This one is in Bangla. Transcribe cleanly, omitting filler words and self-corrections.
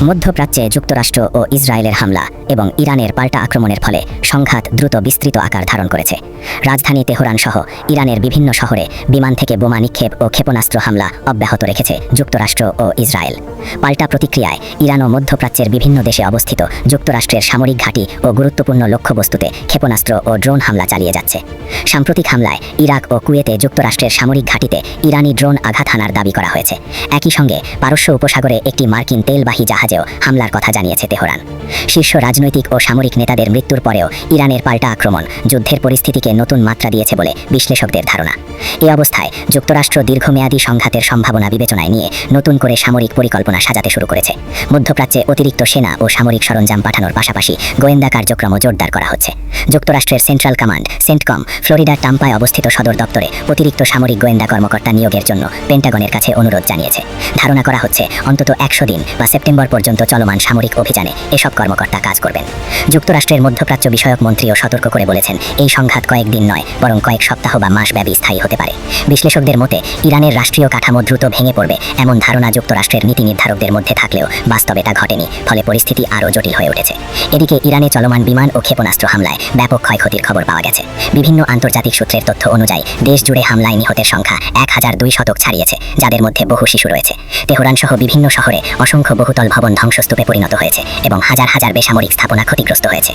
মধ্যপ্রাচ্যে যুক্তরাষ্ট্র ও ইসরায়েলের হামলা এবং ইরানের পাল্টা আক্রমণের ফলে সংঘাত দ্রুত বিস্তৃত আকার ধারণ করেছে। রাজধানী তেহরান সহ ইরানের বিভিন্ন শহরে বিমান থেকে বোমা নিক্ষেপ ও ক্ষেপণাস্ত্র হামলা অব্যাহত রেখেছে যুক্তরাষ্ট্র ও ইসরায়েল। পাল্টা প্রতিক্রিয়ায় ইরান ও মধ্যপ্রাচ্যের বিভিন্ন দেশে অবস্থিত যুক্তরাষ্ট্রের সামরিক ঘাঁটি ও গুরুত্বপূর্ণ লক্ষ্যবস্তুতে ক্ষেপণাস্ত্র ও ড্রোন হামলা চালিয়ে যাচ্ছে। সাম্প্রতিক হামলায় ইরাক ও কুয়েতে যুক্তরাষ্ট্রের সামরিক ঘাঁটিতে ইরানি ড্রোন আঘাত হানার দাবি করা হয়েছে। একই সঙ্গে পারস্য উপসাগরে একটি মার্কিন তেলবাহী জাহাজেও হামলার কথা জানিয়েছে তেহরান। শীর্ষ রাজনৈতিক ও সামরিক নেতাদের মৃত্যুর পরেও ইরানের পাল্টা আক্রমণ যুদ্ধের পরিস্থিতিকে নতুন মাত্রা দিয়েছে বলে বিশ্লেষকদের ধারণা। এই অবস্থায় যুক্তরাষ্ট্র দীর্ঘমেয়াদী সংঘাতের সম্ভাবনা বিবেচনায় নিয়ে নতুন করে সামরিক পরিকল্পনা সাজাতে শুরু করেছে। মধ্যপ্রাচ্যে অতিরিক্ত সেনা ও সামরিক সরঞ্জাম পাঠানোর পাশাপাশি গোয়েন্দা কার্যক্রমও জোরদার করা হচ্ছে। যুক্তরাষ্ট্রের সেন্ট্রাল কমান্ড সেন্টকম ফ্লোরিডার টাম্পায় অবস্থিত সদর দপ্তরে অতিরিক্ত সামরিক গোয়েন্দা কর্মকর্তা নিয়োগের জন্য পেন্টাগনের কাছে অনুরোধ জানিয়েছে। ধারণা করা হচ্ছে অন্তত 100 দিন বা সেপ্টেম্বর পর্যন্ত চলমান সামরিক অভিযানে এসব কর্মকর্তা কাজ করবেন। যুক্তরাষ্ট্রের মধ্যপ্রাচ্য বিষয়ক মন্ত্রীও সতর্ক করে বলেছেন, এই সংঘাত কয়েকদিন নয় বরং কয়েক সপ্তাহ বা মাসব্যাপী স্থায়ী হতে পারে। বিশ্লেষকদের মতে ইরানের রাষ্ট্রীয় কাঠামো দ্রুত ভেঙে পড়বে এমন ধারণা যুক্তরাষ্ট্রের নীতি নির্ধারকদের মধ্যে থাকলেও বাস্তবে তা ঘটেনি, ফলে পরিস্থিতি আরও জটিল হয়ে উঠেছে। এদিকে ইরানে চলমান বিমান ও ক্ষেপণাস্ত্র হামলায় ব্যাপক ক্ষয়ক্ষতির খবর পাওয়া গেছে। বিভিন্ন আন্তর্জাতিক সূত্রের তথ্য অনুযায়ী দেশ জুড়ে হামলায় নিহতের সংখ্যা 1200 ছাড়িয়েছে, যাদের মধ্যে বহু শিশু রয়েছে। তেহরান সহ বিভিন্ন শহরে অসংখ্য বহুতল ভবন ধ্বংসস্তূপে পরিণত হয়েছে এবং হাজার হাজার বেসামরিক স্থাপনা ক্ষতিগ্রস্ত হয়েছে।